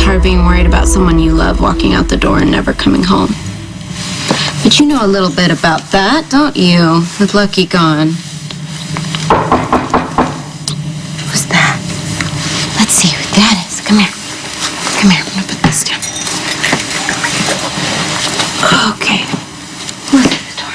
hard being worried about someone you love walking out the door and never coming home. But you know a little bit about that, don't you? With Lucky gone. Who's that? Let's see who that is. Come here. Come here. I'm gonna put this down. Okay. Who's at the door?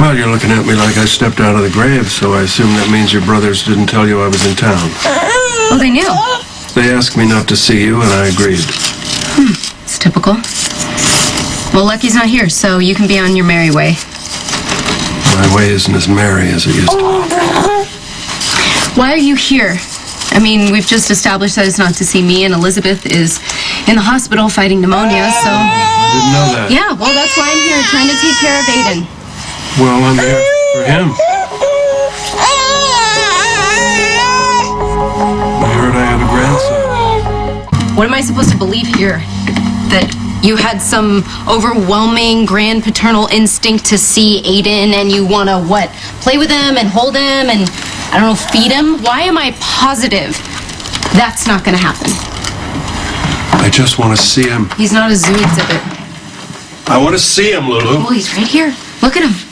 Well, you're looking at me like I stepped out of the grave, so I assume that means your brothers didn't tell you I was in town. Oh, they knew. They asked me not to see you, and I agreed. It's typical. Well, Lucky's not here, so you can be on your merry way. My way isn't as merry as it used to be. Why are you here? I mean, we've just established that it's not to see me, and Elizabeth is in the hospital fighting pneumonia, so... I didn't know that. Yeah, well, that's why I'm here, trying to take care of Aiden. Well, I'm here for him. I heard I have a grandson. What am I supposed to believe here? That you had some overwhelming grand paternal instinct to see Aiden and you want to, what, play with him and hold him and, I don't know, feed him? Why am I positive that's not going to happen? I just want to see him. He's not a zoo exhibit. I want to see him, Lulu. Well, he's right here. Look at him.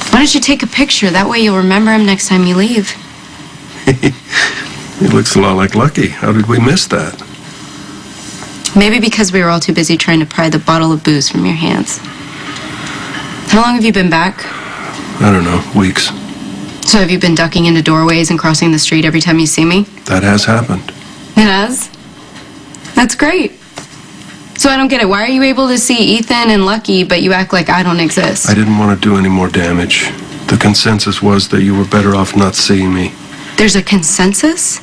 Why don't you take a picture? That way you'll remember him next time you leave. He looks a lot like Lucky. How did we miss that? Maybe because we were all too busy trying to pry the bottle of booze from your hands. How long have you been back? I don't know, weeks. So have you been ducking into doorways and crossing the street every time you see me? That has happened. It has? That's great. So I don't get it. Why are you able to see Ethan and Lucky, but you act like I don't exist? I didn't want to do any more damage. The consensus was that you were better off not seeing me. There's a consensus?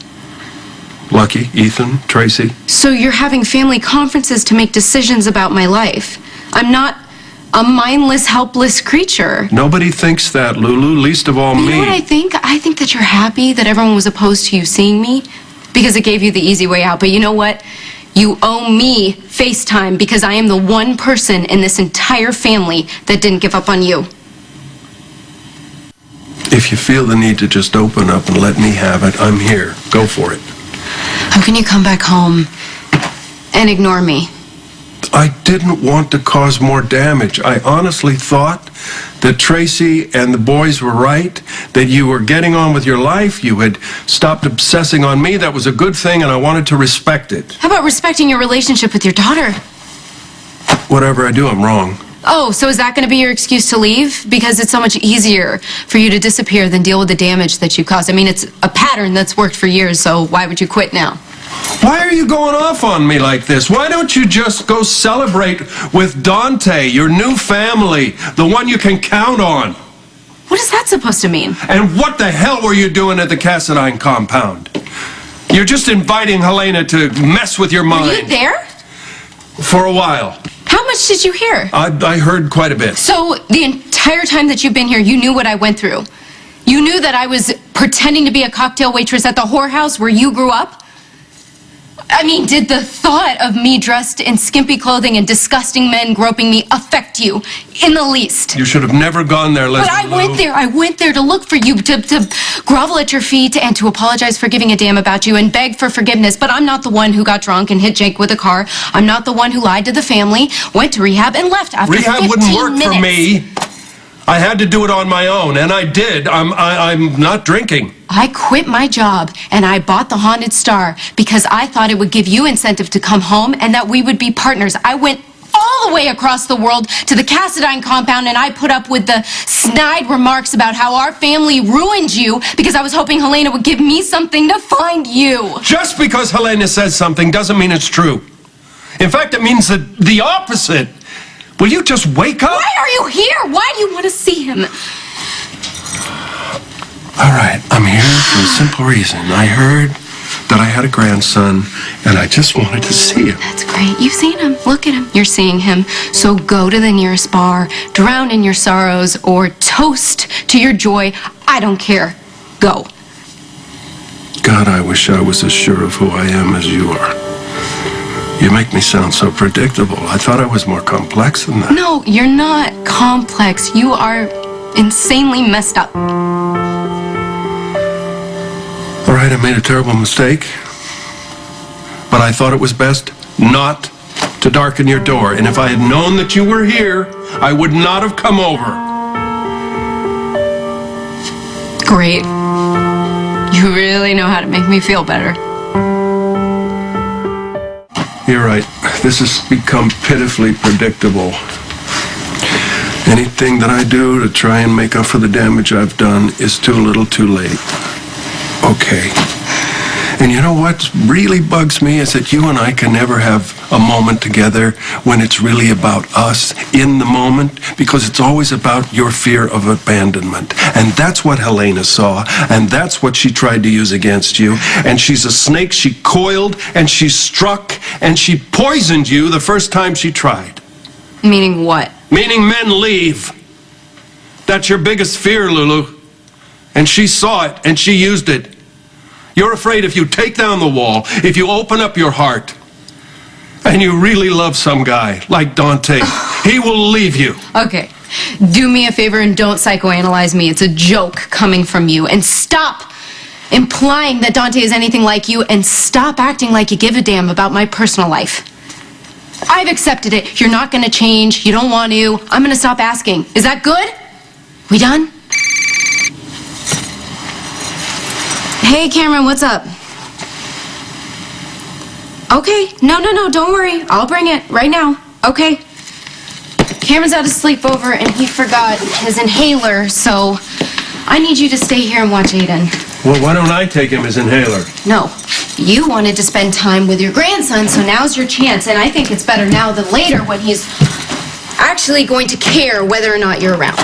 Lucky, Ethan, Tracy. So you're having family conferences to make decisions about my life. I'm not a mindless, helpless creature. Nobody thinks that, Lulu, least of all You me. know what I think? I think that you're happy that everyone was opposed to you seeing me because it gave you the easy way out. But you know what? You owe me FaceTime because I am the one person in this entire family that didn't give up on you. If you feel the need to just open up and let me have it, I'm here. Go for it. How can you come back home and ignore me? I didn't want to cause more damage. I honestly thought that Tracy and the boys were right, that you were getting on with your life, you had stopped obsessing on me. That was a good thing, and I wanted to respect it. How about respecting your relationship with your daughter? Whatever I do, I'm wrong. Oh, so is that going to be your excuse to leave? Because it's so much easier for you to disappear than deal with the damage that you caused. I mean, it's a pattern that's worked for years, so why would you quit now? Why are you going off on me like this? Why don't you just go celebrate with Dante, your new family, the one you can count on? What is that supposed to mean? And what the hell were you doing at the Cassadine compound? You're just inviting Helena to mess with your mind. Were you there? For a while. How much did you hear? I heard quite a bit. So the entire time that you've been here, you knew what I went through. You knew that I was pretending to be a cocktail waitress at the whorehouse where you grew up? I mean, did the thought of me dressed in skimpy clothing and disgusting men groping me affect you in the least? You should have never gone there, Leslie. But I went there. I went there to look for you, to grovel at your feet and to apologize for giving a damn about you and beg for forgiveness. But I'm not the one who got drunk and hit Jake with a car. I'm not the one who lied to the family, went to rehab, and left after 15 minutes. Rehab wouldn't work minutes. for me. I had to do it on my own, and I did. I'm not drinking. I quit my job, and I bought the Haunted Star because I thought it would give you incentive to come home and that we would be partners. I went all the way across the world to the Cassadine compound, and I put up with the snide remarks about how our family ruined you because I was hoping Helena would give me something to find you. Just because Helena says something doesn't mean it's true. In fact, it means the opposite. Will you just wake up? Why are you here? Why do you want to see him? All right, I'm here for a simple reason. I heard that I had a grandson, and I just wanted to see him. That's great. You've seen him. Look at him. You're seeing him. So go to the nearest bar, drown in your sorrows, or toast to your joy. I don't care. Go. God, I wish I was as sure of who I am as you are. You make me sound so predictable. I thought I was more complex than that. No, you're not complex. You are insanely messed up. All right, I made a terrible mistake. But I thought it was best not to darken your door. And if I had known that you were here, I would not have come over. Great. You really know how to make me feel better. You're right. This has become pitifully predictable. Anything that I do to try and make up for the damage I've done is too little too late. Okay. And you know what really bugs me is that you and I can never have a moment together when it's really about us in the moment, because it's always about your fear of abandonment. And that's what Helena saw, and that's what she tried to use against you. And she's a snake. She coiled, and she struck, and she poisoned you the first time she tried. Meaning what? Meaning men leave. That's your biggest fear, Lulu. And she saw it, and she used it. You're afraid if you take down the wall, if you open up your heart, and you really love some guy like Dante, he will leave you. Okay, do me a favor and don't psychoanalyze me. It's a joke coming from you. And stop implying that Dante is anything like you, and stop acting like you give a damn about my personal life. I've accepted it. You're not going to change. You don't want to. I'm going to stop asking. Is that good? We done? Hey, Cameron, what's up? Okay, no, don't worry. I'll bring it right now. Okay. Cameron's at a sleepover and he forgot his inhaler, so I need you to stay here and watch Aiden. Well, why don't I take him his inhaler? No, you wanted to spend time with your grandson, so now's your chance, and I think it's better now than later when he's actually going to care whether or not you're around.